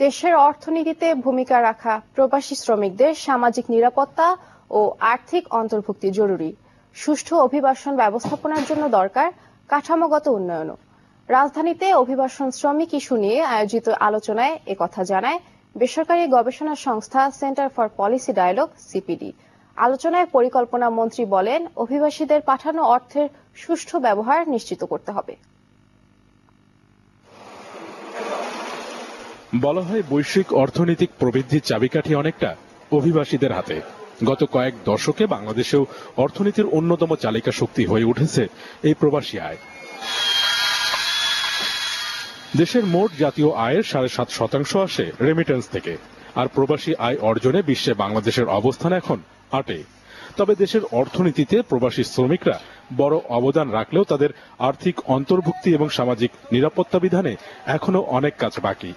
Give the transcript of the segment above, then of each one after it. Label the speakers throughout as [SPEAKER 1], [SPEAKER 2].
[SPEAKER 1] দেশের অর্থনীতিতে ভূমিকা রাখা প্রবাসী শ্রমিকদের সামাজিক নিরাপত্তা ও আর্থিক অন্তর্ভুক্তি জরুরি। সুষ্ঠু অভিবাসন ব্যবস্থাপনার জন্য দরকার কাঠামোগত উন্নয়নও। রাজধানীতে অভিবাসন শ্রমিক ইস্যু নিয়ে আয়োজিত আলোচনায় একথা জানায় বেসরকারি গবেষণা সংস্থা Centre for Policy Dialogue CPD. আলোচনায় পরিকল্পনা মন্ত্রী বলেন, অভিবাসীদের পাঠানো অর্থের সুষ্ঠু ব্যবহার নিশ্চিত করতে হবে।
[SPEAKER 2] বলা হয়, বৈশ্বিক অর্থনৈতিক প্রবৃদ্ধির চাবিকাঠি অনেকটা অভিবাসীদের হাতে। গত কয়েক দশকে বাংলাদেশেও অর্থনীতির অন্যতম চালিকা শক্তি হয়ে উঠেছে এই প্রবাসী আয়। দেশের মোট জাতীয় আয়ের 7.5% আসে রেমিটেন্স থেকে, আর প্রবাসী আয় অর্জনে বিশ্বে বাংলাদেশের অবস্থান এখন 8-এ। তবে দেশের অর্থনীতিতে প্রবাসী শ্রমিকরা বড় অবদান রাখলেও তাদের আর্থিক অন্তর্ভুক্তি এবং সামাজিক নিরাপত্তা বিধানে এখনো অনেক কাজ বাকি।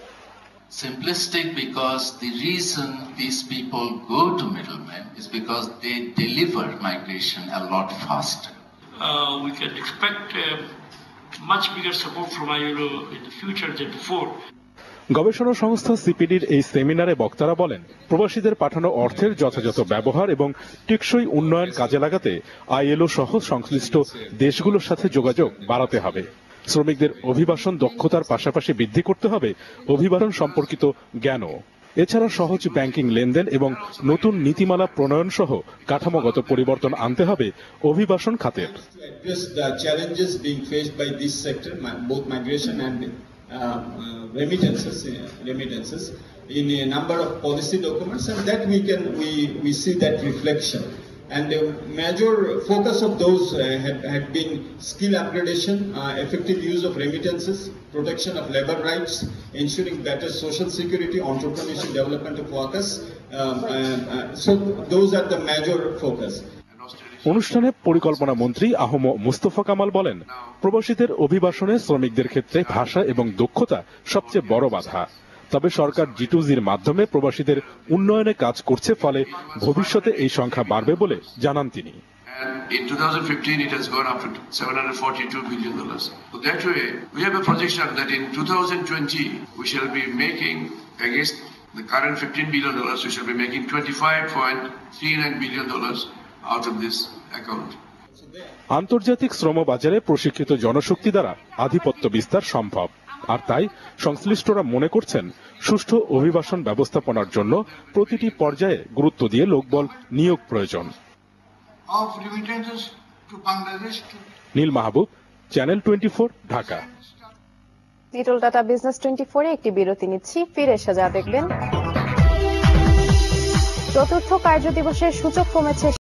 [SPEAKER 3] Simplistic because the reason these people go to middlemen is because they deliver migration a lot faster.
[SPEAKER 4] We can expect much bigger support from ILO in the future than before.
[SPEAKER 2] গবেষণা সংস্থা সিপিডির এই সেমিনারে বক্তারা বলেন, প্রবাসীদের পাঠানো অর্থের যথাযথ ব্যবহার এবং টেকসই উন্নয়ন কাজে লাগাতে আইএলও সহ সংশ্লিষ্ট দেশগুলোর সাথে যোগাযোগ বাড়াতে হবে। শ্রমিকদের অভিবাসন দক্ষতার পাশাপাশি বৃদ্ধি করতে হবে অভিবাসন সম্পর্কিত জ্ঞানও। এছাড়া সহজ ব্যাংকিং লেনদেন এবং নতুন নীতিমালা প্রণয়ন সহ কাঠামোগত পরিবর্তন আনতে হবে অভিবাসন খাতের।
[SPEAKER 5] remittances in a number of policy documents, and that we see that reflection. And the major focus of those had been skill upgradation, effective use of remittances, protection of labor rights, ensuring better social security, entrepreneurship development of workers. So those are the major focus.
[SPEAKER 2] অনুষ্ঠানে পরিকল্পনা মন্ত্রী আহম মুস্তফা কামাল বলেন, প্রবাসীদের অভিবাসনে শ্রমিকদের ক্ষেত্রে ভাষা এবং দক্ষতা সবচেয়ে বড় বাধা। তবে সরকার G2G'র মাধ্যমে প্রবাসীদের উন্নয়নে কাজ করছে, ফলে ভবিষ্যতে এই সংখ্যা বাড়বে বলে জানান তিনি।
[SPEAKER 6] In 2015, it has gone up to $742 billion. So that way, we have a projection that in 2020, we shall be making, against the current $15 billion, we shall be making $25.39 billion out of this account.
[SPEAKER 2] আন্তর্জাতিক শ্রম বাজারে প্রশিক্ষিত জনশক্তি দ্বারা আধিপত্য বিস্তার সম্ভব, আর তাই সংশ্লিষ্টরা মনে করছেন সুষ্ঠু অভিবাসন ব্যবস্থাপনার জন্য প্রতিটি পর্যায়ে গুরুত্ব দিয়ে লোকবল নিয়োগ প্রয়োজন। Neel Mahbub, channel 24, Dhaka.
[SPEAKER 1] Nitol data business 24-এ একটি বিরতি নিচ্ছি, ফিরে এসে যা দেখবেন। চতুর্থ কার্যদিবসের সূচক কমেছে